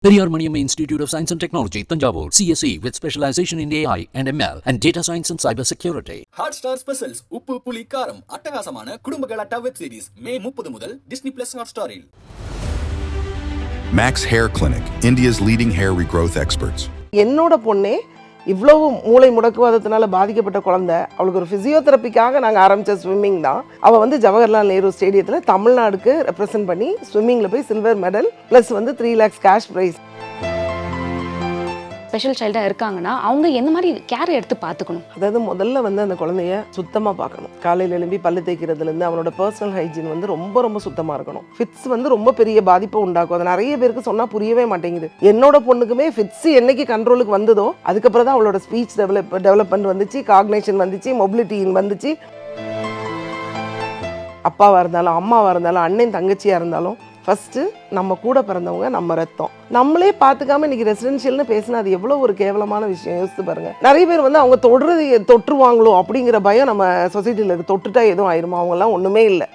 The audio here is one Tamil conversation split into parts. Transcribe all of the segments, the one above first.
Periyar Maniamma Institute of Science and Technology, Tanjavur, CSE with specialization in AI and ML and data science and cyber security. Hotstar Specials உப்பு புளி காரம் அட்டகாசமான குடும்ப கலாட்டா வெப் சீரிஸ் மே 30 முதல் டிஸ்னி பிளஸ் ஹாட்ஸ்டாரில். Max Hair Clinic, India's leading hair regrowth experts. என்னோட பொண்ணே இவ்வளவு மூளை முடக்குவாதத்தினால பாதிக்கப்பட்ட குழந்தை, அவளுக்கு ஒரு ஃபிசியோதெரப்பிக்காக நாங்கள் ஆரம்பித்த ஸ்விம்மிங் தான். அவள் வந்து ஜவஹர்லால் நேரு ஸ்டேடியத்தில் தமிழ்நாடுக்கு ரெப்ரசென்ட் பண்ணி ஸ்விம்மிங்கில் போய் சில்வர் மெடல் ப்ளஸ் வந்து 3 lakhs கேஷ் ப்ரைஸ். ஸ்பெஷல் சைல்டாக இருக்காங்கன்னா அவங்க என்ன மாதிரி கேர் எடுத்து பார்த்துக்கணும்? அதாவது முதல்ல வந்து அந்த குழந்தைய சுத்தமாக பார்க்கணும். காலையில் எழும்பி பல்லு தேய்க்கிறதுலேருந்து அவனோட பர்சனல் ஹைஜீன் வந்து ரொம்ப சுத்தமாக இருக்கணும். ஃபிட்ஸ் வந்து ரொம்ப பெரிய பாதிப்பை உண்டாக்கும். அது நிறைய பேருக்கு சொன்னால் புரியவே மாட்டேங்குது. என்னோட பொண்ணுக்குமே ஃபிட்ஸ் என்னைக்கு கண்ட்ரோலுக்கு வந்ததோ அதுக்கப்புறம் தான் அவளோட ஸ்பீச் டெவலப்மெண்ட் வந்துச்சு, காக்னேஷன் வந்துச்சு, மொபிலிட்டி வந்துச்சு. அப்பாவாக இருந்தாலும் அம்மாவாக இருந்தாலும் அண்ணன் தங்கச்சியாக இருந்தாலும் ஃபஸ்ட்டு நம்ம கூட பிறந்தவங்க நம்ம ரத்தம். நம்மளே பார்த்துக்காம இன்னைக்கு ரெசிடென்ஷியல்னு பேசினா அது எவ்வளோ ஒரு கேவலமான விஷயம். யோசித்து பாருங்கள். நிறைய பேர் வந்து அவங்க தொற்றுவாங்களோ அப்படிங்கிற பயம் நம்ம சொசைட்டியில் இருக்குது. தொட்டுட்டா எதுவும் ஆயிருமா? அவங்கெல்லாம் ஒன்றுமே இல்லை.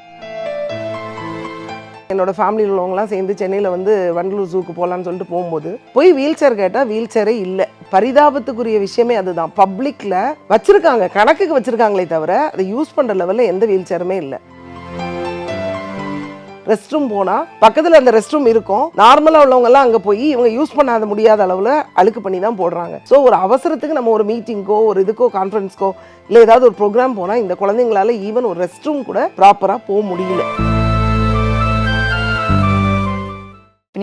என்னோட ஃபேமிலியில் உள்ளவங்களாம் சேர்ந்து சென்னையில் வந்து வண்டலூர் ஜூக்கு போகலான்னு சொல்லிட்டு போகும்போது போய் வீல் சேர் கேட்டால் வீல் சேரே இல்லை. பரிதாபத்துக்குரிய விஷயமே அதுதான். பப்ளிக்கில் வச்சுருக்காங்க, கணக்குக்கு வச்சுருக்காங்களே தவிர அதை யூஸ் பண்ணுற லெவலில் எந்த வீல் சேருமே இல்லை. ரெஸ்ட் ரூம் போனால் பக்கத்தில் அந்த ரெஸ்ட் ரூம் இருக்கும். நார்மலாக உள்ளவங்கெல்லாம் அங்கே போய் இவங்க யூஸ் பண்ணாத முடியாத அளவில் அழுக்கு பண்ணி தான் போடுறாங்க. ஸோ ஒரு அவசரத்துக்கு நம்ம ஒரு மீட்டிங்க்கோ ஒரு இதுக்கோ கான்ஃபரன்ஸ்க்கோ இல்லை ஏதாவது ஒரு ப்ரோக்ராம் போனால் இந்த குழந்தைங்களால ஈவன் ஒரு ரெஸ்ட் ரூம் கூட ப்ராப்பராக போக முடியல.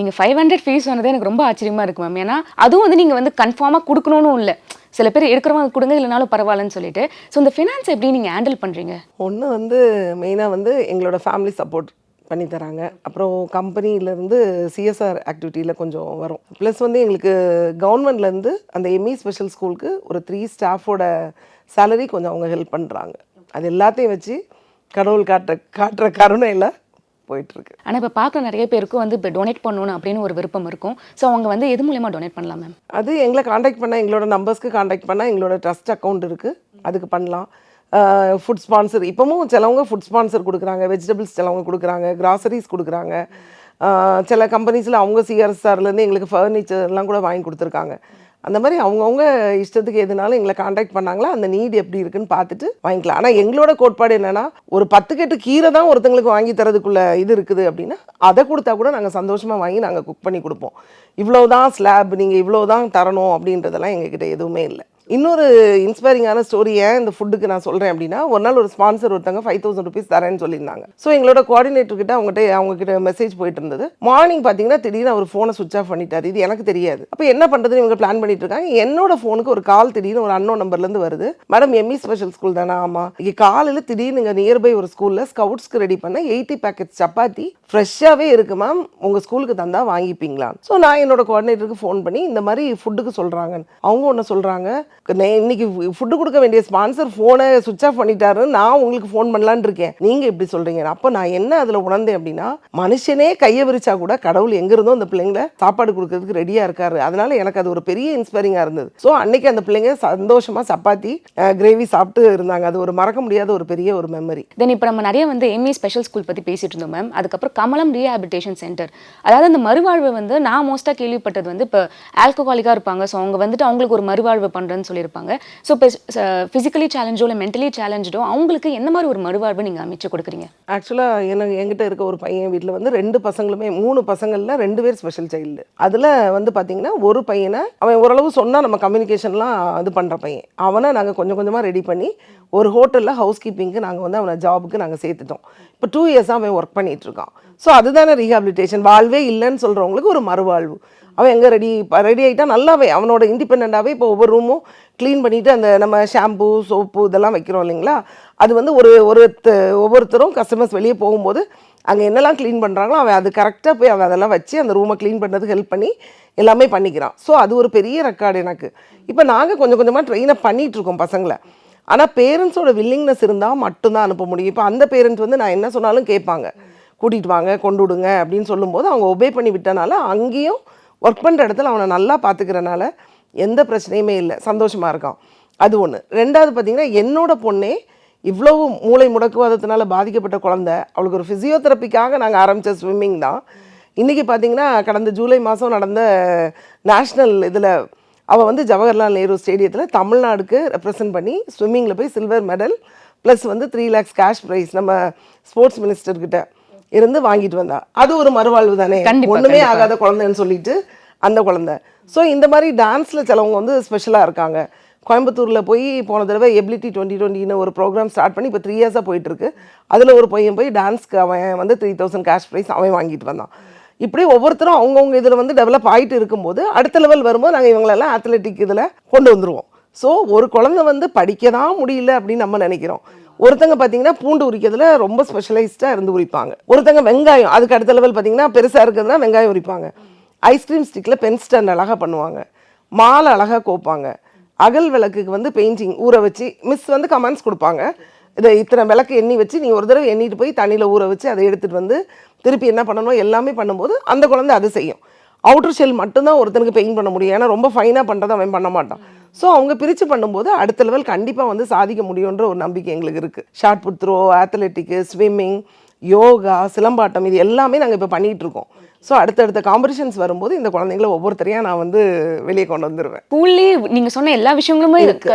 நீங்கள் 500 ஃபீஸ் சொன்னது எனக்கு ரொம்ப ஆச்சரியமாக இருக்கு மேம். ஏன்னா அதுவும் வந்து நீங்கள் வந்து கன்ஃபார்மாக கொடுக்கணும்னு இல்லை. சில பேர் எடுக்கிறவங்க கொடுங்க, இல்லைனாலும் பரவாயில்லன்னு சொல்லிட்டு. ஸோ இந்த ஃபினான்ஸ் எப்படி நீங்கள் ஹேண்டில் பண்ணுறீங்க? ஒன்று வந்து மெயினாக வந்து எங்களோட ஃபேமிலி சப்போர்ட் பண்ணி தராங்க. அப்புறம் கம்பெனிலேருந்து சிஎஸ்ஆர் ஆக்டிவிட்டியில் கொஞ்சம் வரும். ப்ளஸ் வந்து எங்களுக்கு கவர்மெண்ட்லேருந்து அந்த எம்இ ஸ்பெஷல் ஸ்கூலுக்கு ஒரு 3 ஸ்டாஃபோட சேலரி கொஞ்சம் அவங்க ஹெல்ப் பண்ணுறாங்க. அது எல்லாத்தையும் வச்சு கடவுள் காட்டுற கருணையில் போயிட்டுருக்கு. ஆனால் இப்போ பார்க்குற நிறைய பேருக்கு வந்து இப்போ டொனேட் பண்ணணும் அப்படின்னு ஒரு விருப்பம் இருக்கும். ஸோ அவங்க வந்து எது மூலயமா டொனேட் பண்ணலாம் மேம்? அது எங்களை காண்டாக்ட் பண்ணால், எங்களோட நம்பர்ஸ்க்கு காண்டாக்ட் பண்ணால் எங்களோட ட்ரஸ்ட் அக்கௌண்ட் இருக்குது, அதுக்கு பண்ணலாம். ஃபுட் ஸ்பான்சர் இப்போவும் சிலவங்க ஃபுட் ஸ்பான்சர் கொடுக்குறாங்க, வெஜிடபிள்ஸ் சிலவங்க கொடுக்குறாங்க, கிராசரிஸ் கொடுக்குறாங்க. சில கம்பெனிஸில் அவங்க சிஆர்எஸ்ஆர்லேருந்து எங்களுக்கு ஃபர்னிச்சர்லாம் கூட வாங்கி கொடுத்துருக்காங்க. அந்த மாதிரி அவங்கவுங்க இஷ்டத்துக்கு எதுனாலும் எங்களை காண்டாக்ட் பண்ணாங்களா அந்த நீட் எப்படி இருக்குன்னு பார்த்துட்டு வாங்கிக்கலாம். ஆனால் எங்களோட கோட்பாடு என்னென்னா, ஒரு 10 கட்டு கீரை தான் ஒருத்தங்களுக்கு வாங்கி தரதுக்குள்ள இது இருக்குது அப்படின்னா அதை கொடுத்தா கூட நாங்கள் சந்தோஷமாக வாங்கி நாங்கள் குக் பண்ணி கொடுப்போம். இவ்வளோதான் ஸ்லாப், நீங்கள் இவ்வளோதான் தரணும் அப்படின்றதெல்லாம் எங்ககிட்ட எதுவுமே இல்லை. இன்னொரு இன்ஸ்பைரிங்கான ஸ்டோரி ஏன் இந்த ஃபுட்டுக்கு நான் சொல்கிறேன் அப்படின்னா, ஒரு நாள் ஒரு ஸ்பான்சர் ஒருத்தங்க 5000 rupees தரேன்னு சொல்லியிருந்தாங்க. ஸோ எங்களோட கோஆர்டினேட்டர்கிட்ட அவங்ககிட்ட மெசேஜ் போயிட்டு இருந்தது. மார்னிங் பார்த்தீங்கன்னா திடீர்னு அவர் ஃபோனை சுவிச் ஆஃப் பண்ணிட்டார். இது எனக்கு தெரியாது. அப்போ என்ன பண்ணுறதுன்னு இவங்க பிளான் பண்ணிட்டு இருக்காங்க. என்னோட ஃபோனுக்கு ஒரு கால் திடீர்னு ஒரு அன்னோன் நம்பர்லேருந்து வருது. மேடம் எம்இ ஸ்பெஷல் ஸ்கூல் தானே? ஆமாம். இங்கே காலையில் திடீர்னு இங்கே நியர்பை ஒரு ஸ்கூலில் ஸ்கவுட்ஸ்க்கு ரெடி பண்ண 80 packets சப்பாத்தி ஃப்ரெஷ்ஷாகவே இருக்குது மேம், உங்கள் ஸ்கூலுக்கு தந்தால் வாங்கிப்பீங்களா? ஸோ நான் என்னோட கோஆர்டினேட்டருக்கு ஃபோன் பண்ணி இந்த மாதிரி ஃபுட்டுக்கு சொல்கிறாங்க. அவங்க ஒன்று சொல்கிறாங்க, இன்னைக்கு ஃபுட்டு கொடுக்க வேண்டிய ஸ்பான்சர் ஃபோனை சுவிச் ஆஃப் பண்ணிட்டாரு, நான் உங்களுக்கு ஃபோன் பண்ணலான்னு இருக்கேன், நீங்கள் எப்படி சொல்கிறீங்க? அப்போ நான் என்ன அதில் உணர்ந்தேன் அப்படின்னா, மனுஷனே கையை விரிச்சா கூட கடவுள் எங்கிருந்தோ அந்த பிள்ளைங்களை சாப்பாடு கொடுக்கறதுக்கு ரெடியாக இருக்காரு. அதனால எனக்கு அது ஒரு பெரிய இன்ஸ்பைரிங்காக இருந்தது. ஸோ அன்னைக்கு அந்த பிள்ளைங்க சந்தோஷமாக சப்பாத்தி கிரேவி சாப்பிட்டு இருந்தாங்க. அது ஒரு மறக்க முடியாத ஒரு பெரிய ஒரு மெமரி. தென் இப்போ நம்ம நிறைய வந்து எம்இ ஸ்பெஷல் ஸ்கூல் பற்றி பேசிட்டு இருந்தோம் மேம். அதுக்கப்புறம் கமலம் ரீஹாபிலிட்டேஷன் சென்டர், அதாவது அந்த மறுவாழ்வு வந்து நான் மோஸ்ட்டாக கேள்விப்பட்டது வந்து இப்போ ஆல்கஹாலிக்காக இருப்பாங்க. ஸோ அவங்க வந்துட்டு அவங்களுக்கு ஒரு மறுவாழ்வு பண்ணுறேன்னு சொல்லியிருப்பாங்க. ஸோ இப்போ ஃபிசிக்கலி சேலஞ்சோ இல்லை மென்டலி சேலஞ்சோ அவங்களுக்கு எந்த மாதிரி ஒரு மறுவாழ்வு நீங்கள் அமைச்சு கொடுக்குறீங்க? ஆக்சுவலாக என்கிட்ட இருக்க ஒரு பையன் வீட்டில் வந்து 2 பசங்களுமே 3 பசங்களில் 2 பேர் ஸ்பெஷல் சைல்டு. அதில் வந்து பார்த்தீங்கன்னா ஒரு பையனை அவன் ஓரளவு சொன்னால் நம்ம கம்யூனிகேஷன்லாம் இது பண்ணுற பையன். அவனை நாங்கள் கொஞ்சம் கொஞ்சமாக ரெடி பண்ணி ஒரு ஹோட்டலில் ஹவுஸ் கீப்பிங்க்கு நாங்கள் வந்து அவனை ஜாபுக்கு நாங்கள் சேர்த்துட்டோம். இப்போ 2 இயர்ஸாக அவன் ஒர்க் பண்ணிகிட்டு இருக்கான். ஸோ அதுதானே ரீஹாபிலிட்டேஷன். வாழ்வே இல்லைன்னு சொல்கிறவங்களுக்கு ஒரு மறுவாழ்வு. அவன் எங்கே ரெடி ஆகிட்டா நல்லாவே அவனோட இண்டிபெண்ட்டாகவே இப்போ ஒவ்வொரு ரூமும் க்ளீன் பண்ணிவிட்டு அந்த நம்ம ஷாம்பு சோப்பு இதெல்லாம் வைக்கிறோம் இல்லைங்களா, அது வந்து ஒவ்வொருத்தரும் கஸ்டமர்ஸ் வெளியே போகும்போது அங்கே என்னெல்லாம் க்ளீன் பண்ணுறாங்களோ அவன் அது கரெக்டாக போய் அவன் அதெல்லாம் வச்சு அந்த ரூமை க்ளீன் பண்ணுறதுக்கு ஹெல்ப் பண்ணி எல்லாமே பண்ணிக்கிறான். ஸோ அது ஒரு பெரிய ரெக்கார்டு எனக்கு. இப்போ நாங்கள் கொஞ்சம் கொஞ்சமாக ட்ரெயினப் பண்ணிகிட்ருக்கோம் பசங்களை. ஆனால் பேரண்ட்ஸோட வில்லிங்னஸ் இருந்தால் மட்டும்தான் அனுப்ப முடியும். இப்போ அந்த பேரண்ட்ஸ் வந்து நான் என்ன சொன்னாலும் கேட்பாங்க, கூட்டிகிட்டு வாங்க கொண்டு விடுங்க அப்படின்னு சொல்லும்போது அவங்க ஒபே பண்ணி விட்டனால அங்கேயும் ஒர்க் பண்ணுற இடத்துல அவனை நல்லா பார்த்துக்கிறனால எந்த பிரச்சனையுமே இல்லை, சந்தோஷமாக இருக்கான். அது ஒன்று. ரெண்டாவது பார்த்திங்கன்னா, என்னோட பொண்ணே இவ்வளவு மூளை முடக்குவாதத்தினால பாதிக்கப்பட்ட குழந்தை, அவளுக்கு ஒரு ஃபிசியோதெரப்பிக்காக நாங்கள் ஆரம்பித்த ஸ்விம்மிங் தான். இன்றைக்கி பார்த்தீங்கன்னா கடந்த ஜூலை மாதம் நடந்த நேஷ்னல் இதில் அவள் வந்து ஜவஹர்லால் நேரு ஸ்டேடியத்தில் தமிழ்நாடுக்கு ரெப்ரசன்ட் பண்ணி ஸ்விம்மிங்கில் போய் சில்வர் மெடல் ப்ளஸ் வந்து 3 lakhs கேஷ் ப்ரைஸ் நம்ம ஸ்போர்ட்ஸ் மினிஸ்டர்கிட்ட இருந்து வாங்கிட்டு வந்தா. அது ஒரு மறுவாழ்வு தானே, ஒன்றுமே ஆகாத குழந்தைன்னு சொல்லிட்டு அந்த குழந்தை. ஸோ இந்த மாதிரி டான்ஸில் சிலவங்க வந்து ஸ்பெஷலாக இருக்காங்க. கோயம்புத்தூரில் போய் போன தடவை எபிலிட்டி 2020 ஒரு ப்ரோக்ராம் ஸ்டார்ட் பண்ணி இப்போ 3 years போயிட்டுருக்கு. அதில் ஒரு பையன் போய் டான்ஸ்க்கு அவன் வந்து 3000 கேஷ் ப்ரைஸ் அவன் வாங்கிட்டு வந்தான். இப்படி ஒவ்வொருத்தரும் அவங்கவுங்க இதில் வந்து டெவலப் ஆகிட்டு இருக்கும்போது அடுத்த லெவல் வரும்போது நாங்கள் இவங்களெல்லாம் அத்லெட்டிக் இதில் கொண்டு வந்துடுவோம். ஸோ ஒரு குழந்தை வந்து படிக்க தான் முடியல அப்படின்னு நம்ம நினைக்கிறோம். ஒருத்தங்க பார்த்தீங்கன்னா பூண்டு உரிக்கிறதுல ரொம்ப ஸ்பெஷலைஸ்டாக இருந்து உரிப்பாங்க. ஒருத்தங்க வெங்காயம், அதுக்கு அடுத்த லெவல் பார்த்தீங்கன்னா பெருசாக இருக்கிறதுனா வெங்காயம் உரிப்பாங்க. ஐஸ்கிரீம் ஸ்டிக்கில் பென் ஸ்டாண்ட் அழகாக பண்ணுவாங்க. மாலை அழகாக கோப்பாங்க. அகல் விளக்குக்கு வந்து பெயிண்டிங் ஊற வச்சு மிஸ் வந்து கமெண்ட்ஸ் கொடுப்பாங்க. இதை இத்தனை விளக்கு எண்ணி வச்சு நீ ஒரு தடவை எண்ணிட்டு போய் தண்ணியில் ஊற வச்சு அதை எடுத்துகிட்டு வந்து திருப்பி என்ன பண்ணணும் எல்லாமே பண்ணும்போது அந்த குழந்தை அது செய்யும். அவுட்டர் ஷெல் மட்டும்தான் ஒருத்தனுக்கு பெயிண்ட் பண்ண முடியும், ஏன்னா ரொம்ப ஃபைனாக பண்ணுறதை அவன் பண்ண மாட்டான். ஸோ அவங்க பிரித்து பண்ணும்போது அடுத்த லெவல் கண்டிப்பாக வந்து சாதிக்க முடியுன்ற ஒரு நம்பிக்கை எங்களுக்கு இருக்குது. Shot put throw, athletic, swimming, yoga, silambattam, இது எல்லாமே நாங்கள் இப்போ பண்ணிகிட்ருக்கோம். ஸோ அடுத்தடுத்த காம்படிஷன்ஸ் வரும்போது இந்த குழந்தைங்கள ஒவ்வொருத்தரையாக நான் வந்து வெளியே கொண்டு வந்துடுவேன். ஸ்கூல்லேயே நீங்கள் சொன்ன எல்லா விஷயங்களுமே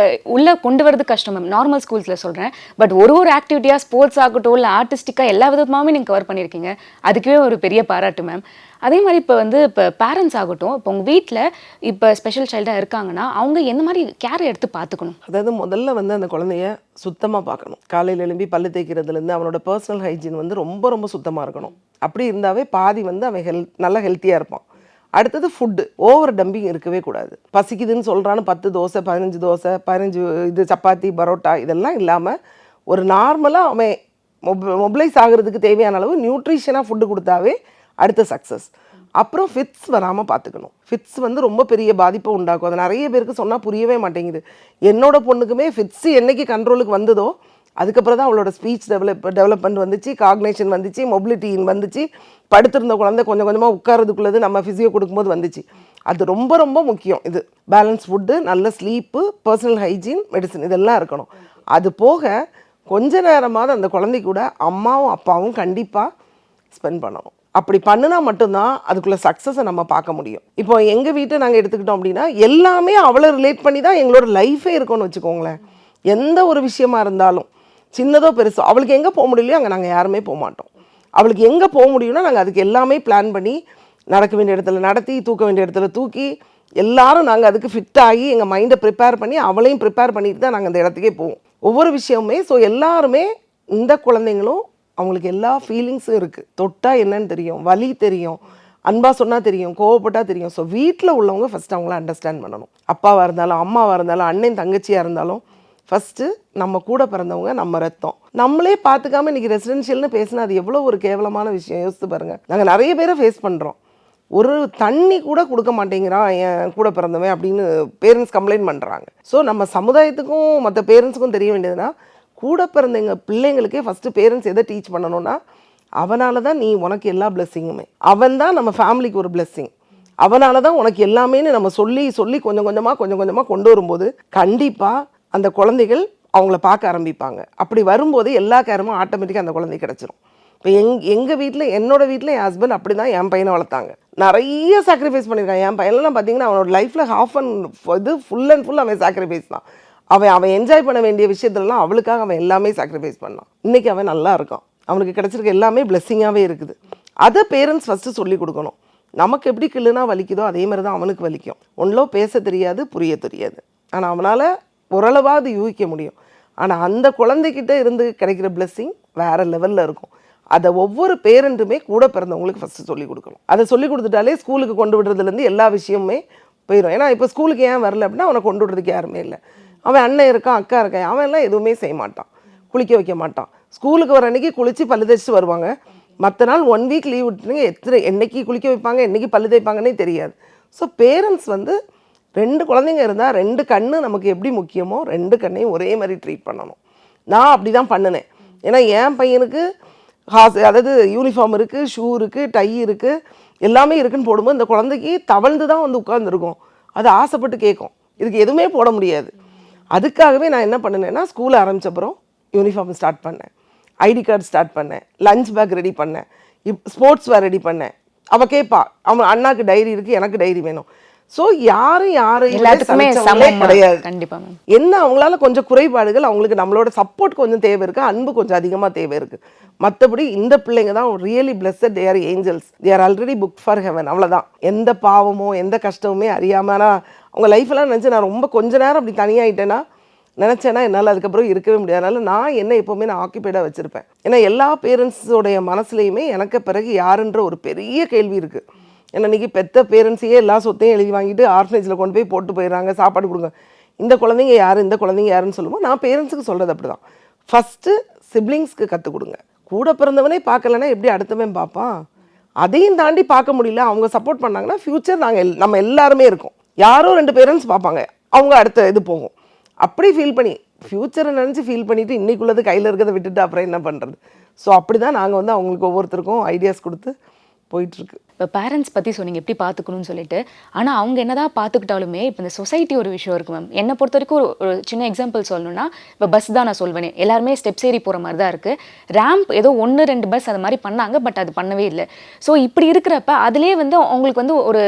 உள்ளே கொண்டு வரது கஷ்டம் மேம், நார்மல் ஸ்கூல்ஸில் சொல்கிறேன். பட் ஒரு ஆக்டிவிட்டியாக ஸ்போர்ட்ஸ் ஆகட்டும் இல்லை ஆர்டிஸ்டிக்காக எல்லா விதமாகவே நீங்கள் கவர் பண்ணியிருக்கீங்க. அதுக்கே ஒரு பெரிய பாராட்டு மேம். அதே மாதிரி இப்போ பேரண்ட்ஸ் ஆகட்டும், இப்போ உங்கள் வீட்டில் இப்போ ஸ்பெஷல் சைல்டாக இருக்காங்கன்னா அவங்க என்ன மாதிரி கேர் எடுத்து பார்த்துக்கணும்? அதாவது முதல்ல வந்து அந்த குழந்தைய சுத்தமாக பார்க்கணும். காலையில் எழும்பி பல்லு தேய்க்கிறதுலேருந்து அவனோட பர்சனல் ஹைஜீன் வந்து ரொம்ப ரொம்ப சுத்தமாக இருக்கணும். அப்படி இருந்தாவே பாதி வந்து அவன் நல்லா ஹெல்த்தியாக இருப்பான். அடுத்தது ஃபுட்டு ஓவர் டம்பிங் இருக்கவே கூடாது. பசிக்குதுன்னு சொல்கிறான்னு 10 தோசை 15 தோசை 15 இது சப்பாத்தி பரோட்டா இதெல்லாம் இல்லாமல் ஒரு நார்மலாக அவன் மொபிலைஸ் ஆகிறதுக்கு தேவையான அளவு நியூட்ரிஷனாக ஃபுட்டு கொடுத்தாவே அடுத்த சக்ஸஸ். அப்புறம் ஃபிட்ஸ் வராமல் பார்த்துக்கணும். ஃபிட்ஸ் வந்து ரொம்ப பெரிய பாதிப்பை உண்டாக்கும். அது நிறைய பேருக்கு சொன்னால் புரியவே மாட்டேங்குது. என்னோட பொண்ணுக்குமே ஃபிட்ஸு என்னைக்கு கண்ட்ரோலுக்கு வந்ததோ அதுக்கப்புறம் தான் அவளோட ஸ்பீச் டெவலப்மெண்ட் வந்துச்சு, காக்னேஷன் வந்துச்சு, மொபிலிட்டி வந்துச்சு. படுத்திருந்த குழந்தை கொஞ்சம் கொஞ்சமாக உட்காரதுக்குள்ளது நம்ம ஃபிசியோ கொடுக்கும்போது வந்துச்சு. அது ரொம்ப ரொம்ப முக்கியம். இது பேலன்ஸ் ஃபுட்டு, நல்ல ஸ்லீப்பு, பர்சனல் ஹைஜீன், மெடிசன் இதெல்லாம் இருக்கணும். அது போக கொஞ்ச நேரமாவது அந்த குழந்தை கூட அம்மாவும் அப்பாவும் கண்டிப்பாக ஸ்பெண்ட் பண்ணணும். அப்படி பண்ணினா மட்டும்தான் அதுக்குள்ளே சக்ஸஸை நம்ம பார்க்க முடியும். இப்போ எங்கள் வீட்டை நாங்கள் எடுத்துக்கிட்டோம் அப்படின்னா எல்லாமே அவளை ரிலேட் பண்ணி தான் எங்களோட லைஃபே இருக்கும்னு வச்சுக்கோங்களேன். எந்த ஒரு விஷயமா இருந்தாலும் சின்னதோ பெருசோ அவளுக்கு எங்கே போக முடியலையோ அங்கே நாங்கள் யாருமே போக மாட்டோம். அவளுக்கு எங்கே போக முடியும்னா நாங்கள் அதுக்கு எல்லாமே பிளான் பண்ணி நடக்க வேண்டிய இடத்துல நடத்தி, தூக்க வேண்டிய இடத்துல தூக்கி, எல்லாரும் நாங்கள் அதுக்கு ஃபிட் ஆகி எங்கள் மைண்டை ப்ரிப்பேர் பண்ணி அவளையும் ப்ரிப்பேர் பண்ணிட்டு தான் நாங்கள் அந்த இடத்துக்கே போவோம் ஒவ்வொரு விஷயமுமே. ஸோ எல்லாருமே இந்த குழந்தைங்களும் அவங்களுக்கு எல்லா ஃபீலிங்ஸும் இருக்குது. தொட்டால் என்னன்னு தெரியும், வலி தெரியும், அன்பாக சொன்னால் தெரியும், கோவப்பட்டால் தெரியும். ஸோ வீட்டில் உள்ளவங்க ஃபஸ்ட்டு அவங்கள அண்டர்ஸ்டாண்ட் பண்ணணும். அப்பாவாக இருந்தாலும் அம்மாவாக இருந்தாலும் அண்ணன் தங்கச்சியாக இருந்தாலும் ஃபஸ்ட்டு நம்ம கூட பிறந்தவங்க நம்ம ரத்தம். நம்மளே பார்த்துக்காம இன்றைக்கி ரெசிடென்ஷியல்னு பேசினா அது எவ்வளோ ஒரு கேவலமான விஷயம் யோசித்து பாருங்கள். நாங்கள் நிறைய பேரை ஃபேஸ் பண்ணுறோம். ஒரு தண்ணி கூட கொடுக்க மாட்டேங்கிறான் என் கூட பிறந்தவன் அப்படின்னு பேரண்ட்ஸ் கம்ப்ளைண்ட் பண்ணுறாங்க. ஸோ நம்ம சமுதாயத்துக்கும் மற்ற பேரண்ட்ஸுக்கும் தெரிய வேண்டியதுன்னா கூட பிறந்த எங்கள் பிள்ளைங்களுக்கே ஃபஸ்ட்டு பேரண்ட்ஸ் எதை டீச் பண்ணணும்னா அவனால தான் நீ உனக்கு எல்லா பிளெஸ்ஸிங்குமே, அவன் தான் நம்ம ஃபேமிலிக்கு ஒரு பிளெஸ்ஸிங், அவனால தான் உனக்கு எல்லாமேன்னு நம்ம சொல்லி சொல்லி கொஞ்சம் கொஞ்சமாக கொண்டு வரும்போது கண்டிப்பாக அந்த குழந்தைகள் அவங்கள பார்க்க ஆரம்பிப்பாங்க. அப்படி வரும்போது எல்லா கேரமும் ஆட்டோமேட்டிக்காக அந்த குழந்தை கிடச்சிரும். இப்போ எங்கள் வீட்டில் என்னோடய வீட்டில் என் ஹஸ்பண்ட் அப்படி தான் என் பையனை வளர்த்தாங்க. நிறைய சாக்ரிஃபைஸ் பண்ணியிருக்கான். என் பையன்லாம் பார்த்தீங்கன்னா அவனோட லைஃப்பில் இது ஃபுல் அண்ட் ஃபுல் அவன் சாக்ரிஃபைஸ் தான். அவன் என்ஜாய் பண்ண வேண்டிய விஷயத்துலலாம் அவளுக்காக அவன் எல்லாமே சாக்ரிஃபைஸ் பண்ணான். இன்றைக்கி அவன் நல்லா இருக்கான். அவனுக்கு கிடச்சிருக்க எல்லாமே பிளெஸ்ஸிங்காகவே இருக்குது. அதை பேரண்ட்ஸ் ஃபஸ்ட்டு சொல்லி கொடுக்கணும். நமக்கு எப்படி கிள்ளுனா வலிக்குதோ அதே மாதிரி தான் அவனுக்கு வலிக்கும். ஒன்றும் பேச தெரியாது, புரிய தெரியாது, ஆனால் அவனால் ஓரளவாவது யூகிக்க முடியும். ஆனால் அந்த குழந்தைகிட்ட இருந்து கிடைக்கிற பிளெஸ்ஸிங் வேறு லெவலில் இருக்கும். அதை ஒவ்வொரு பேரண்ட்டுமே கூட பிறந்தவங்களுக்கு ஃபஸ்ட்டு சொல்லிக் கொடுக்கணும். அதை சொல்லிக் கொடுத்துட்டாலே ஸ்கூலுக்கு கொண்டு விடுறதுலேருந்து எல்லா விஷயமுமே போயிடும். ஏன்னா இப்போ ஸ்கூலுக்கு ஏன் வரல அப்படின்னா அவனை கொண்டு விடுறதுக்கு யாருமே இல்லை. அவன் அண்ணன் இருக்கான், அக்கா இருக்கான், அவன் எல்லாம் எதுவுமே செய்ய மாட்டான், குளிக்க வைக்க மாட்டான். ஸ்கூலுக்கு வர அன்றைக்கி குளித்து பல்லு தேய்ச்சிட்டு வருவாங்க. மற்ற நாள் 1 வீக் லீவ் விட்டுருங்க, என்னைக்கு குளிக்க வைப்பாங்க என்னைக்கு பல்லு தேய்ப்பாங்கன்னே தெரியாது. ஸோ பேரண்ட்ஸ் வந்து 2 குழந்தைங்க இருந்தால் 2 கண்ணு நமக்கு எப்படி முக்கியமோ 2 கண்ணையும் ஒரே மாதிரி ட்ரீட் பண்ணணும். நான் அப்படி தான் பண்ணினேன். ஏன்னா என் பையனுக்கு அதாவது யூனிஃபார்ம் இருக்குது, ஷூ இருக்குது, டை இருக்குது, எல்லாமே இருக்குன்னு போடும்போது இந்த குழந்தைக்கு தவழ்ந்து தான் வந்து உட்காந்துருக்கும். அது ஆசைப்பட்டு கேட்கும். இதுக்கு எதுவுமே போட முடியாது. அதுக்காகவே நான் என்ன பண்ணினேன்னா ஸ்கூல் ஆரம்பித்தப்பறம் யூனிஃபார்ம் ஸ்டார்ட் பண்ணேன், ஐடி கார்டு ஸ்டார்ட் பண்ணேன், லஞ்ச் பேக் ரெடி பண்ணேன், ஸ்போர்ட்ஸ் வேர் ரெடி பண்ணேன். அவள் கேட்பா, அவன் அண்ணாக்கு டைரி இருக்குது, எனக்கு டைரி வேணும். ஸோ யாரும் எல்லாத்துக்குமே சமம் கிடையாது. கண்டிப்பா மேம். என்ன அவங்களால கொஞ்சம் குறைபாடுகள், அவங்களுக்கு நம்மளோட சப்போர்ட் கொஞ்சம் தேவை இருக்குது, அன்பு கொஞ்சம் அதிகமாக தேவை இருக்குது. மற்றபடி இந்த பிள்ளைங்க தான் really blessed, they are angels, they are already book for heaven. அவ்வளோதான். எந்த பாவமோ எந்த கஷ்டமுமே அறியாமல் அவங்க லைஃப்லாம் நினச்சி நான் ரொம்ப கொஞ்ச நேரம் அப்படி தனியாகிட்டேன்னா நினச்சேன்னா என்னால் அதுக்கப்புறம் இருக்கவே முடியாது. அதனால் நான் என்ன எப்போவுமே நான் ஆக்கியபைடாக வச்சுருப்பேன். ஏன்னா எல்லா பேரண்ட்ஸோடைய மனசுலையுமே எனக்கு பிறகு யாருன்ற ஒரு பெரிய கேள்வி இருக்குது. ஏன்னா இன்றைக்கி பெற்ற பேரண்ட்ஸையே எல்லா சொத்தையும் எழுதி வாங்கிட்டு ஆர்ஃபனேஜில் கொண்டு போய் போட்டு போயிடுறாங்க, சாப்பாடு கொடுங்க. இந்த குழந்தைங்க யார், இந்த குழந்தைங்க யாருன்னு சொல்லுவோம். நான் பேரண்ட்ஸுக்கு சொல்கிறது அப்படி தான். ஃபஸ்ட்டு சிப்ளிங்ஸ்க்கு கற்றுக் கொடுங்க. கூட பிறந்தவனே பார்க்கலன்னா எப்படி அடுத்தவன் பார்ப்பான்? அதையும் தாண்டி பார்க்க முடியல, அவங்க சப்போர்ட் பண்ணாங்கன்னா ஃப்யூச்சர் நம்ம எல்லாருமே இருக்கோம். யாரோ 2 பேரண்ட்ஸ் பார்ப்பாங்க, அவங்க அடுத்த இது போகும். அப்படி ஃபீல் பண்ணி ஃப்யூச்சரை நினச்சி ஃபீல் பண்ணிவிட்டு இன்றைக்குள்ளது கையில் இருக்கிறத விட்டுட்டு அப்புறம் என்ன பண்ணுறது? ஸோ அப்படி தான் நாங்கள் வந்து அவங்களுக்கு ஒவ்வொருத்தருக்கும் ஐடியாஸ் கொடுத்து போயிட்டுருக்கு. இப்போ பேரண்ட்ஸ் பற்றி சொன்னீங்க எப்படி பார்த்துக்கணும்னு சொல்லிட்டு. ஆனால் அவங்க என்னதான் பார்த்துக்கிட்டாலுமே இப்போ இந்த சொசைட்டி ஒரு விஷயம் இருக்குது மேம். என்னை பொறுத்த வரைக்கும் ஒரு சின்ன எக்ஸாம்பிள் சொல்லணும்னா, இப்போ பஸ் தான் நான் சொல்வேனே, எல்லாருமே ஸ்டெப்ஸ் ஏறி போகிற மாதிரி தான் இருக்குது. ரேம்ப் ஏதோ 1-2 பஸ் அது மாதிரி பண்ணாங்க, பட் அது பண்ணவே இல்லை. ஸோ இப்படி இருக்கிறப்ப அதிலே வந்து அவங்களுக்கு வந்து ஒரு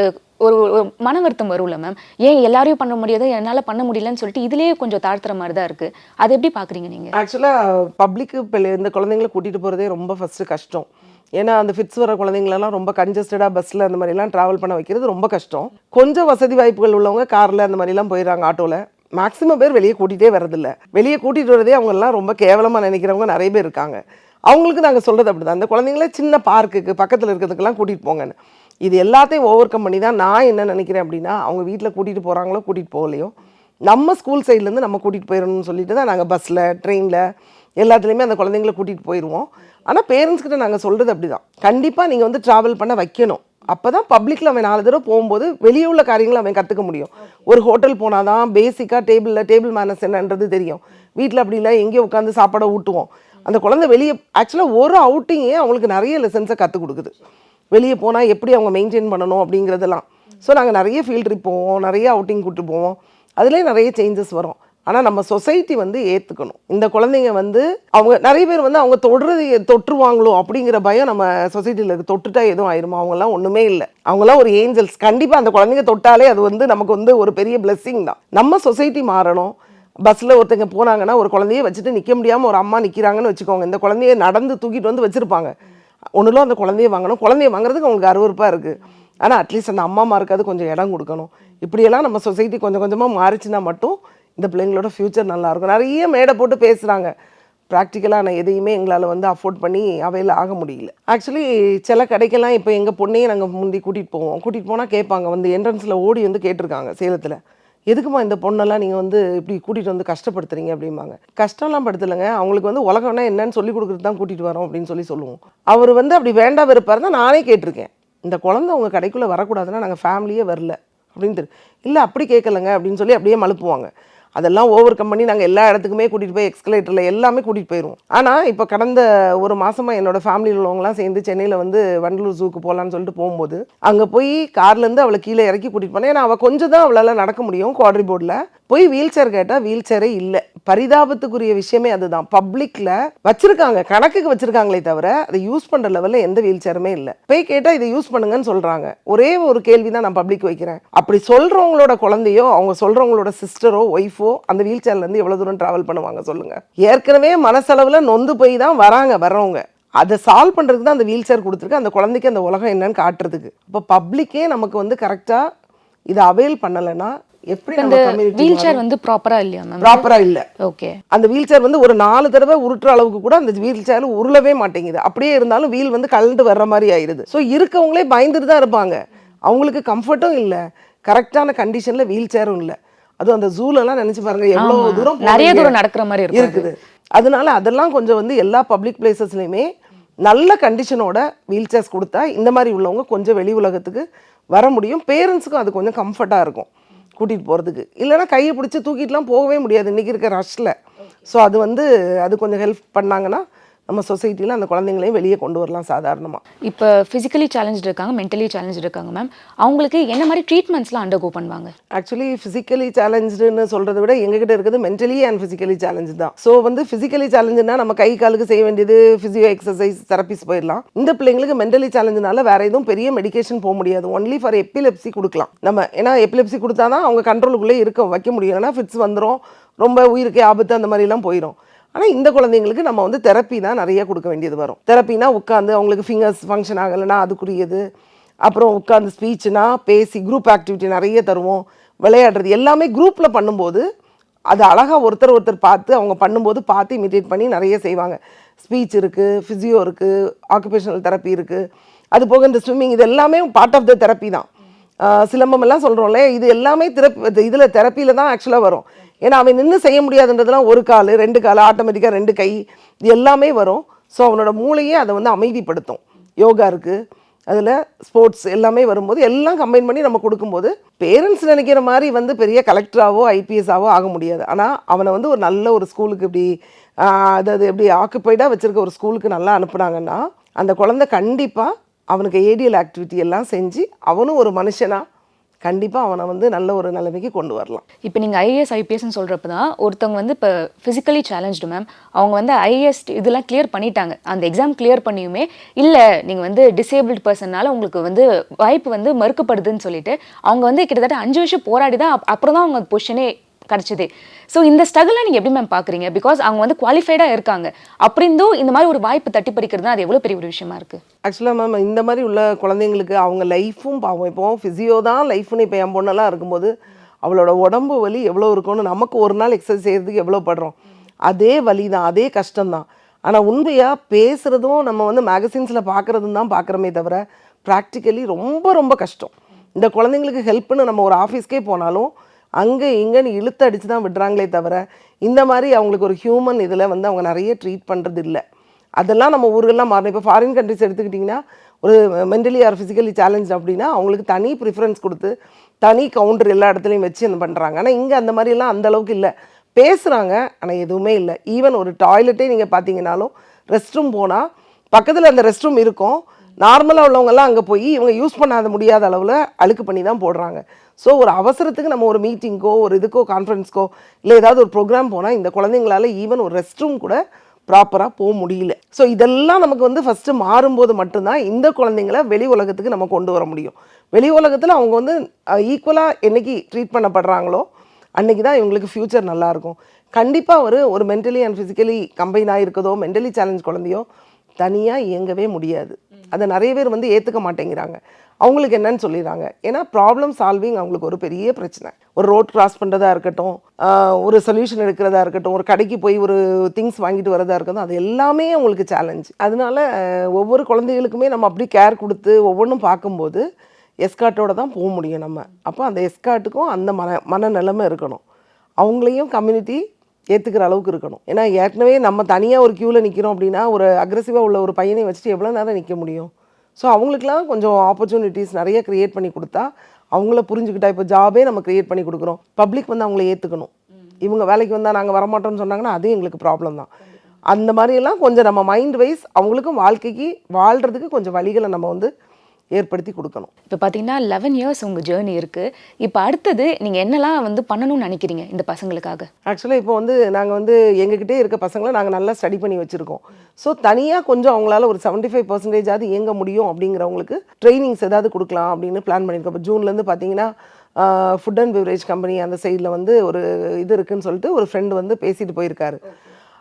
ஒரு மன வருத்தம் வரும்ல மேம். ஏன் எல்லாரையும் பண்ண முடியாது, என்னால் பண்ண முடியலன்னு சொல்லிட்டு இதுலேயே கொஞ்சம் தாழ்த்துற மாதிரி தான் இருக்குது. அதை எப்படி பார்க்குறீங்க நீங்கள்? ஆக்சுவலாக பப்ளிக்கு இந்த குழந்தைங்களை கூட்டிகிட்டு போகிறதே ரொம்ப ஃபஸ்ட்டு கஷ்டம். ஏன்னா அந்த ஃபிட்ஸ் வர குழந்தைங்களெல்லாம் ரொம்ப கன்ஜஸ்டடாக பஸ்ஸில் அந்த மாதிரிலாம் ட்ராவல் பண்ண வைக்கிறது ரொம்ப கஷ்டம். கொஞ்சம் வசதி வாய்ப்புகள் உள்ளவங்க காரில் அந்த மாதிரிலாம் போயிடறாங்க, ஆட்டோவில். மேக்ஸிமம் பேர் வெளியே கூட்டிகிட்டே வரதில்லை. வெளியே கூட்டிகிட்டு வரதே அவங்கெல்லாம் ரொம்ப கேவலமாக நினைக்கிறவங்க நிறைய பேர் இருக்காங்க. அவங்களுக்கு நாங்கள் சொல்கிறது அப்படி தான், அந்த குழந்தைங்கள சின்ன பார்க்குக்கு பக்கத்தில் இருக்கிறதுக்கெல்லாம் கூட்டிகிட்டு போங்கன்னு. இது எல்லாத்தையும் ஓவர் கம் பண்ணி தான் நான் என்ன நினைக்கிறேன் அப்படின்னா, அவங்க வீட்டில் கூட்டிகிட்டு போகிறாங்களோ கூட்டிகிட்டு போகலையோ, நம்ம ஸ்கூல் சைட்லேருந்து நம்ம கூட்டிகிட்டு போயிடணும்னு சொல்லிட்டு தான் நாங்கள் பஸ்ஸில், ட்ரெயினில் எல்லாத்துலேயுமே அந்த குழந்தைங்கள கூட்டிகிட்டு போயிடுவோம். ஆனால் பேரண்ட்ஸ்கிட்ட நாங்கள் சொல்கிறது அப்படி தான், கண்டிப்பாக நீங்கள் வந்து ட்ராவல் பண்ண வைக்கணும். அப்போ தான் பப்ளிக்கில் அவன் 4 தடவை போகும்போது வெளியே உள்ள காரியங்களை அவன் கற்றுக்க முடியும். ஒரு ஹோட்டல் போனால் தான் பேசிக்காக டேபிள் மேனஸ் என்னன்றது தெரியும். வீட்டில் அப்படி இல்லை, எங்கேயோ உட்காந்து சாப்பாடை ஊட்டுவோம். அந்த குழந்தை வெளியே ஆக்சுவலாக ஒரு அவுட்டிங்கே அவங்களுக்கு நிறைய லெசன்ஸை கற்றுக் கொடுக்குது. வெளியே போனால் எப்படி அவங்க மெயின்டைன் பண்ணணும் அப்படிங்கிறதெல்லாம். ஸோ நாங்கள் நிறைய ஃபீல்ட் ட்ரிப் போவோம், நிறைய அவுட்டிங் கூப்பிட்டு போவோம். அதுலேயே நிறைய சேஞ்சஸ் வரும். ஆனால் நம்ம சொசைட்டி வந்து ஏற்றுக்கணும். இந்த குழந்தைங்க வந்து அவங்க நிறைய பேர் வந்து அவங்க தொற்றுவாங்களோ அப்படிங்கிற பயம் நம்ம சொசைட்டியில் இருக்குது. தொட்டுட்டா எதுவும் ஆயிருமா? அவங்கெல்லாம் ஒன்றுமே இல்லை, அவங்களாம் ஒரு ஏஞ்சல்ஸ். கண்டிப்பாக அந்த குழந்தைங்க தொட்டாலே அது வந்து நமக்கு வந்து ஒரு பெரிய பிளெஸ்ஸிங் தான். நம்ம சொசைட்டி மாறணும். பஸ்ஸில் ஒருத்தங்க போனாங்கன்னா ஒரு குழந்தைய வச்சுட்டு நிற்க முடியாமல் ஒரு அம்மா நிற்கிறாங்கன்னு வச்சுக்கோங்க, இந்த குழந்தைய நடந்து தூக்கிட்டு வந்து வச்சுருப்பாங்க. ஒன்றும் அந்த குழந்தைய வாங்கணும், குழந்தைய வாங்குறதுக்கு அவங்களுக்கு அருவருப்பாக இருக்குது. ஆனால் அட்லீஸ்ட் அந்த அம்மாமாருக்காவது கொஞ்சம் இடம் கொடுக்கணும். இப்படியெல்லாம் நம்ம சொசைட்டி கொஞ்சம் கொஞ்சமாக மாறிச்சுன்னா மட்டும் இந்த பிள்ளைங்களோட ஃப்யூச்சர் நல்லாயிருக்கும். நிறைய மேடை போட்டு பேசுகிறாங்க, ப்ராக்டிக்கலாக நான் எதையுமே எங்களால் வந்து அஃபோர்ட் பண்ணி அவையில் ஆக முடியல. ஆக்சுவலி சில கடைக்கெல்லாம் இப்போ எங்கள் பொண்ணையே நாங்கள் முந்தி கூட்டிகிட்டு போவோம். கூட்டிகிட்டு போனால் கேட்பாங்க, வந்து என்ட்ரன்ஸில் ஓடி வந்து கேட்டிருக்காங்க சேலத்தில், எதுக்குமா இந்த பொண்ணெல்லாம் நீங்கள் வந்து இப்படி கூட்டிகிட்டு வந்து கஷ்டப்படுத்துறீங்க அப்படிம்பாங்க. கஷ்டம்லாம் படுத்தலைங்க, அவங்களுக்கு வந்து உலகம்னா என்னன்னு சொல்லி கொடுக்குறது தான் கூட்டிகிட்டு வரோம் அப்படின்னு சொல்லுவோம். அவர் வந்து அப்படி வேண்டாம் வெறுப்பார் தான். நானே கேட்டிருக்கேன், இந்த குழந்தை உங்கள் கடைக்குள்ளே வரக்கூடாதுன்னா நாங்கள் ஃபேமிலியே வரல அப்படின்னு. இல்லை அப்படி கேட்கலைங்க அப்படின்னு சொல்லி அப்படியே மழுப்புவாங்க. அதெல்லாம் ஓவர் கம் பண்ணி நாங்கள் எல்லா இடத்துக்குமே கூட்டிகிட்டு போய் எக்ஸ்கலேட்டரில் எல்லாமே கூட்டிகிட்டு போயிடுவோம். ஆனால் இப்போ கடந்த ஒரு மாதமாக என்னோடய ஃபேமிலியில் உள்ளவங்களாம் சேர்ந்து சென்னையில் வந்து வண்டலூர் ஜூக்கு போகலான்னு சொல்லிட்டு போகும்போது அங்கே போய் கார்லேருந்து அவளை கீழே இறக்கி கூட்டிகிட்டு போனேன். ஏன்னா அவள் கொஞ்சம் தான் அவளால் நடக்க முடியும் குவாட்ரி போர்டில். போய் வீல் சேர் கேட்டால் வீல் சேரே இல்லை. பரிதாபத்துக்குரிய விஷயமே அதுதான். பப்ளிக்கில் வச்சுருக்காங்க, கணக்குக்கு வச்சுருக்காங்களே தவிர அதை யூஸ் பண்ணுற லெவலில் எந்த வீல் சேருமே இல்லை. போய் கேட்டால் இதை யூஸ் பண்ணுங்கன்னு சொல்கிறாங்க. ஒரே ஒரு கேள்வி தான் நான் பப்ளிக் வைக்கிறேன், அப்படி சொல்கிறவங்களோட குழந்தையோ அவங்க சொல்கிறவங்களோட சிஸ்டரோ ஒய்ஃபோ அந்த வீல் சேர்லேருந்து எவ்வளோ தூரம் ட்ராவல் பண்ணுவாங்க சொல்லுங்கள்? ஏற்கனவே மனசளவில் நொந்து போய் தான் வரவங்க. அதை சால்வ் பண்ணுறதுக்கு தான் அந்த வீல் சேர் கொடுத்துருக்கு, அந்த குழந்தைக்கு அந்த உலகம் என்னன்னு காட்டுறதுக்கு. இப்போ பப்ளிக்கே நமக்கு வந்து கரெக்டாக இதை அவைல் பண்ணலைன்னா எப்படி அந்த வீல் சேர் வந்து ப்ராப்பரா இல்லையா மேம்? ப்ராப்பரா இல்ல. ஓகே. அந்த வீல் சேர் வந்து ஒரு 4 தடவை உருட்டுற அளவுக்கு கூட அந்த வீல் சேர் உருளவே மாட்டேங்குது. அப்படியே இருந்தாலும் வீல் வந்து கலந்து வர்ற மாதிரி ஆயிடுது. ஸோ இருக்கவங்களே பயந்துட்டு தான் இருப்பாங்க. அவங்களுக்கு கம்ஃபர்ட்டும் இல்லை, கரெக்டான கண்டிஷன்ல வீல் சேரும் இல்லை. அதுவும் அந்த ஜூலெல்லாம் நினைச்சு பாருங்க எவ்வளவு தூரம் நிறைய தூரம் நடக்கிற மாதிரி இருக்குது. அதனால அதெல்லாம் கொஞ்சம் வந்து எல்லா பப்ளிக் பிளேசஸ்லையுமே நல்ல கண்டிஷனோட வீல் சேர்ஸ் கொடுத்தா இந்த மாதிரி உள்ளவங்க கொஞ்சம் வெளி உலகத்துக்கு வர முடியும். பேரண்ட்ஸுக்கும் அது கொஞ்சம் கம்ஃபர்ட்டாக இருக்கும் கூட்டிகிட்டு போகிறதுக்கு. இல்லைனா கையை பிடிச்சி தூக்கிட்டுலாம் போகவே முடியாது இன்றைக்கி இருக்க ரஷ்ல. ஸோ அது வந்து அது கொஞ்சம் ஹெல்ப் பண்ணாங்கன்னா நம்ம சொசைட்டியில் அந்த குழந்தைங்களையும் வெளியே கொண்டு வரலாம் சாதாரணமாக. இப்போ ஃபிசிக்கலி சேலஞ்சு இருக்காங்க, மென்டலி சேலஞ்சு இருக்காங்க மேம், அவங்களுக்கு என்ன மாதிரி ட்ரீட்மெண்ட்ஸ்லாம் அண்டர்கோ பண்ணுவாங்க? ஆக்சுவலி ஃபிசிக்கலி சேலஞ்சுன்னு சொல்கிறத விட எங்ககிட்ட இருக்கிறது மென்டலி அண்ட் ஃபிசிக்கலி சேலஞ்சு தான். ஸோ வந்து ஃபிசிக்கலி சேலஞ்சுனா நம்ம கை காலுக்கு செய்ய வேண்டியது ஃபிசியோ எக்ஸசைஸ் தெரப்பிஸ் போயிடலாம். இந்த பிள்ளைங்களுக்கு மென்டலி சேலஞ்சுனால வேற எதுவும் பெரிய மெடிகேஷன் போக முடியாது. ஒன்லி ஃபார் எபிலெப்சி கொடுக்கலாம் நம்ம. ஏன்னா எபிலெப்சி கொடுத்தா தான் அவங்க கண்ட்ரோலுக்குள்ளே வைக்க முடியும். ஏன்னா ஃபிட்ஸ் வந்துடும், ரொம்ப உயிருக்கு ஆபத்து அந்த மாதிரிலாம் போயிடும். ஆனால் இந்த குழந்தைங்களுக்கு நம்ம வந்து தெரப்பி தான் நிறைய கொடுக்க வேண்டியது வரும். தெரப்பினா உட்காந்து அவங்களுக்கு ஃபிங்கர்ஸ் ஃபங்க்ஷன் ஆகலைன்னா அதுக்குரியது, அப்புறம் உட்காந்து ஸ்பீச்சுனா பேசி குரூப் ஆக்டிவிட்டி நிறைய தருவோம். விளையாடுறது எல்லாமே குரூப்பில் பண்ணும்போது அது அழகாக ஒருத்தர் பார்த்து அவங்க பண்ணும்போது பார்த்து இமிட்டேட் பண்ணி நிறைய செய்வாங்க. ஸ்பீச் இருக்குது, ஃபிசியோ இருக்குது, ஆக்குபேஷனல் தெரப்பி இருக்குது, அது போக இந்த ஸ்விம்மிங், இது எல்லாமே பார்ட் ஆஃப் த தெரப்பி தான். சிலம்பம் எல்லாம் சொல்கிறோம்ல, இது எல்லாமே இதில் தெரப்பியில் தான் ஆக்சுவலாக வரும். ஏன்னா அவன் நின்று செய்ய முடியாதுன்றதுலாம் ஒரு கால் 2 கால் ஆட்டோமேட்டிக்காக 2 கை இது எல்லாமே வரும். ஸோ அவனோட மூளையே அதை வந்து அமைதிப்படுத்தும். யோகா இருக்குது, அதில் ஸ்போர்ட்ஸ் எல்லாமே வரும்போது எல்லாம் கம்பைன் பண்ணி நம்ம கொடுக்கும்போது பேரண்ட்ஸ் நினைக்கிற மாதிரி வந்து பெரிய கலெக்டராகவோ ஐபிஎஸ்ஸாவோ ஆக முடியாது. ஆனால் அவனை வந்து ஒரு நல்ல ஒரு ஸ்கூலுக்கு இப்படி அதாவது எப்படி ஆக்குப்பைடாக வச்சுருக்க ஒரு ஸ்கூலுக்கு நல்லா அனுப்புனாங்கன்னா அந்த குழந்தை கண்டிப்பாக அவனுக்கு ஏடிஎல் ஆக்டிவிட்டி எல்லாம் செஞ்சு அவனும் ஒரு மனுஷனாக கண்டிப்பாக அவனை வந்து நல்ல ஒரு நிலைமைக்கு கொண்டு வரலாம். இப்போ நீங்கள் ஐஏஎஸ் ஐபிஎஸ்ன்னு சொல்கிறப்ப தான் ஒருத்தவங்க வந்து இப்போ ஃபிசிக்கலி சேலஞ்சு மேம், அவங்க வந்து ஐஏஎஸ் இதெல்லாம் கிளியர் பண்ணிட்டாங்க, அந்த எக்ஸாம் கிளியர் பண்ணியுமே இல்லை நீங்கள் வந்து டிசேபிள்டு பர்சன்னால உங்களுக்கு வந்து வாய்ப்பு வந்து மறுக்கப்படுதுன்னு சொல்லிட்டு அவங்க வந்து கிட்டத்தட்ட 5 வருஷம் போராடி தான் அப்புறம் தான் அவங்க பொசிஷனே கிடச்சிது. ஸோ இந்த ஸ்ட்ரகிளை நீங்கள் எப்படி மேம் பார்க்குறீங்க? பிகாஸ் அவங்க வந்து குவாலிஃபைடாக இருக்காங்க, அப்படிந்தும் இந்த மாதிரி ஒரு வாய்ப்பு தட்டி பறிக்கிறதுனா அது எவ்வளோ பெரிய ஒரு விஷயமா இருக்குது? ஆக்சுவலாக மேம் இந்த மாதிரி உள்ள குழந்தைங்களுக்கு அவங்க லைஃப்பும் பாவம். இப்போ ஃபிசியோ தான் லைஃப்னு இப்போ என் பொண்ணெல்லாம் இருக்கும்போது அவளோட உடம்பு வலி எவ்வளோ இருக்கும்னு நமக்கு ஒரு நாள் எக்ஸசைஸ் செய்கிறதுக்கு எவ்வளோ படுறோம், அதே வலி தான், அதே கஷ்டம்தான். ஆனால் உண்மையாக பேசுகிறதும் நம்ம வந்து மேகசின்ஸில் பார்க்குறதும் தான் பார்க்குறோமே தவிர ப்ராக்டிக்கலி ரொம்ப ரொம்ப கஷ்டம். இந்த குழந்தைங்களுக்கு ஹெல்ப்னு நம்ம ஒரு ஆஃபீஸ்க்கே போனாலும் அங்கே இங்கேன்னு இழுத்து அடித்து தான் விடுறாங்களே தவிர இந்த மாதிரி அவங்களுக்கு ஒரு ஹியூமன் இதில் வந்து அவங்க நிறைய ட்ரீட் பண்ணுறது இல்லை. அதெல்லாம் நம்ம ஊர்களெலாம் மாறணும். இப்போ ஃபாரின் கண்ட்ரிஸ் எடுத்துக்கிட்டிங்கன்னா ஒரு மென்டலி ஆர் ஃபிசிக்கலி சேலஞ்ச் அப்படின்னா அவங்களுக்கு தனி ப்ரிஃபரன்ஸ் கொடுத்து தனி கவுண்டர் எல்லா இடத்துலையும் வச்சு என்ன பண்ணுறாங்க. ஆனால் இங்கே அந்த மாதிரிலாம் அந்தளவுக்கு இல்லை. பேசுகிறாங்க ஆனால் எதுவுமே இல்லை. ஈவன் ஒரு டாய்லெட்டே நீங்கள் பார்த்தீங்கன்னாலும் ரெஸ்ட் ரூம் போனால் பக்கத்தில் அந்த ரெஸ்ட் ரூம் இருக்கும், நார்மலாக உள்ளவங்கெல்லாம் அங்கே போய் இவங்க யூஸ் பண்ணாத முடியாத அளவில் அழுக்கு பண்ணி தான் போடுறாங்க. ஸோ ஒரு அவசரத்துக்கு நம்ம ஒரு மீட்டிங்க்கோ ஒரு இதுக்கோ கான்ஃபரன்ஸ்க்கோ இல்லை ஏதாவது ஒரு ப்ரோக்ராம் போனால் இந்த குழந்தைங்களால ஈவன் ஒரு ரெஸ்ட் ரூம் கூட ப்ராப்பராக போக முடியல. ஸோ இதெல்லாம் நமக்கு வந்து ஃபஸ்ட்டு மாறும்போது மட்டும்தான் இந்த குழந்தைங்கள வெளி உலகத்துக்கு நம்ம கொண்டு வர முடியும். வெளி உலகத்தில் அவங்க வந்து ஈக்குவலாக என்றைக்கு ட்ரீட் பண்ணப்படுறாங்களோ அன்றைக்கி தான் இவங்களுக்கு ஃப்யூச்சர் நல்லாயிருக்கும். கண்டிப்பாக ஒரு மென்டலி அண்ட் ஃபிசிக்கலி கம்பைன் ஆகிருக்கதோ மென்டலி சேலஞ்ச் குழந்தையோ தனியாக இயங்கவே முடியாது. அதை நிறைய பேர் வந்து ஏற்றுக்க மாட்டேங்கிறாங்க. அவங்களுக்கு என்னன்னு சொல்லிடுறாங்க. ஏன்னா ப்ராப்ளம் சால்விங் அவங்களுக்கு ஒரு பெரிய பிரச்சனை. ஒரு ரோட் கிராஸ் பண்ணுறதா இருக்கட்டும், ஒரு சொல்யூஷன் எடுக்கிறதா இருக்கட்டும், ஒரு கடைக்கு போய் ஒரு திங்ஸ் வாங்கிட்டு வரதா இருக்கட்டும், அது எல்லாமே அவங்களுக்கு சேலஞ்ச். அதனால ஒவ்வொரு குழந்தைகளுக்குமே நம்ம அப்படி கேர் கொடுத்து ஒவ்வொன்றும் பார்க்கும்போது எஸ்கார்ட்டோட தான் போக முடியும் நம்ம. அப்போ அந்த எஸ்கார்ட்டுக்கும் அந்த மனநிலைமை இருக்கணும். அவங்களையும் கம்யூனிட்டி ஏற்றுக்கிற அளவுக்கு இருக்கணும். ஏன்னா ஏற்கனவே நம்ம தனியாக ஒரு க்யூவில் நிற்கிறோம் அப்படின்னா ஒரு அக்ரெசிவாக உள்ள ஒரு பையனை வச்சுட்டு எவ்வளோ நேரம் நிற்க முடியும்? ஸோ அவங்களுக்குலாம் கொஞ்சம் ஆப்பர்ச்சுனிட்டிஸ் நிறைய க்ரியேட் பண்ணி கொடுத்தா அவங்கள புரிஞ்சுக்கிட்டா. இப்போ ஜாபே நம்ம க்ரியேட் பண்ணி கொடுக்குறோம், பப்ளிக் வந்து அவங்கள ஏற்றுக்கணும். இவங்க வேலைக்கு வந்தால் நாங்கள் வரமாட்டோம்னு சொன்னாங்கன்னா அது எங்களுக்கு ப்ராப்ளம் தான். அந்த மாதிரியெல்லாம் கொஞ்சம் நம்ம மைண்ட் வைஸ் அவங்களுக்கும் வாழ்க்கைக்கு வாழ்கிறதுக்கு கொஞ்சம் வழிகளை நம்ம வந்து ஏற்படுத்தி கொடுக்கணும். இப்போ பார்த்தீங்கன்னா 11 இயர்ஸ் உங்கள் ஜேர்னி இருக்குது. இப்போ அடுத்தது நீங்கள் என்னெல்லாம் வந்து பண்ணணும்னு நினைக்கிறீங்க இந்த பசங்களுக்காக? ஆக்சுவலாக இப்போ வந்து நாங்கள் வந்து எங்ககிட்டே இருக்க பசங்களை நாங்கள் நல்லா ஸ்டடி பண்ணி வச்சுருக்கோம். ஸோ தனியாக கொஞ்சம் அவங்களால ஒரு 75% இயங்க முடியும் அப்படிங்கிறவங்களுக்கு ட்ரைனிங்ஸ் ஏதாவது கொடுக்கலாம் அப்படின்னு பிளான் பண்ணியிருக்கோம். இப்போ ஜூன்லேருந்து பார்த்தீங்கன்னா ஃபுட் அண்ட் பிவரேஜ் கம்பெனி அந்த சைடில் வந்து ஒரு இது இருக்குதுன்னு சொல்லிட்டு ஒரு ஃப்ரெண்டு வந்து பேசிட்டு போயிருக்காரு.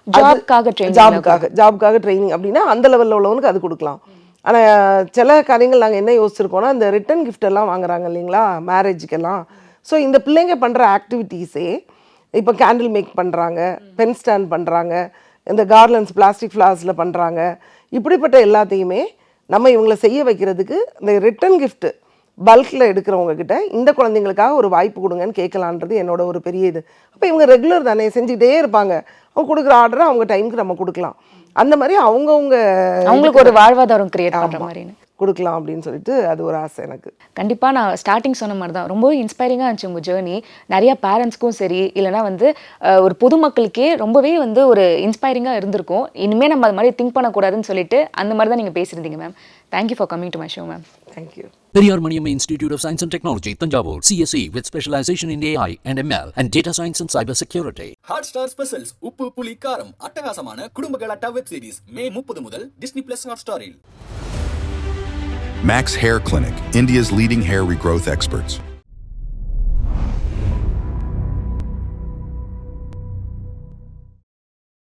ஜாப்காக ட்ரைனிங் அப்படின்னா அந்த லெவலில் உள்ளவனுக்கு அது கொடுக்கலாம். ஆனால் சில காரியங்கள் நாங்கள் என்ன யோசிச்சிருக்கோன்னா இந்த ரிட்டன் கிஃப்ட் எல்லாம் வாங்குறாங்க இல்லைங்களா மேரேஜுக்கெல்லாம். ஸோ இந்த பிள்ளைங்க பண்ணுற ஆக்டிவிட்டீஸே இப்போ கேண்டில் மேக் பண்ணுறாங்க, பென் ஸ்டாண்ட் பண்ணுறாங்க, இந்த கார்லன்ஸ் பிளாஸ்டிக் ஃப்ளார்ஸில் பண்ணுறாங்க. இப்படிப்பட்ட எல்லாத்தையுமே நம்ம இவங்களை செய்ய வைக்கிறதுக்கு இந்த ரிட்டன் கிஃப்ட்டு பல்கில் எடுக்கிறவங்க கிட்ட இந்த குழந்தைங்களுக்காக ஒரு வாய்ப்பு கொடுங்கன்னு கேட்கலான்றது என்னோட ஒரு பெரிய இது. அப்போ இவங்க ரெகுலர் தானே செஞ்சுக்கிட்டே இருப்பாங்க, அவங்க கொடுக்குற ஆர்டரை அவங்க டைமுக்கு நம்ம கொடுக்கலாம். அந்த மாதிரி அவங்களுக்கு ஒரு வாழ்வாதாரம் கிரியேட் பண்ணுற மாதிரி கொடுக்கலாம் அப்படின்னு சொல்லிட்டு அது ஒரு ஆசை எனக்கு. கண்டிப்பாக நான் ஸ்டார்டிங் சொன்ன மாதிரி தான் ரொம்பவே இன்ஸ்பைரிங்காக இருந்துச்சு உங்கள் ஜேர்னி. நிறையா பேரண்ட்ஸ்க்கும் சரி இல்லைனா வந்து ஒரு பொதுமக்களுக்கே ரொம்பவே வந்து ஒரு இன்ஸ்பைரிங்காக இருந்திருக்கும். இனிமேல் நம்ம அது மாதிரி திங்க் பண்ணக்கூடாதுன்னு சொல்லிட்டு அந்த மாதிரி தான் நீங்கள் பேசியிருந்தீங்க ma'am. Thank you for coming to my show ma'am. Thank you. Periyar Maniamma Institute of Science and Technology, Tanjavur, CSE with specialization in AI and ML and data science and cyber security. Hot star specials உப்பு புளி காரம் அட்டகாசமான குடும்ப கலாட்டா வெப் சீரிஸ் மே 30 முதல் டிஸ்னி பிளஸ் ஹாட் ஸ்டாரில். Max Hair Clinic, India's leading hair regrowth experts.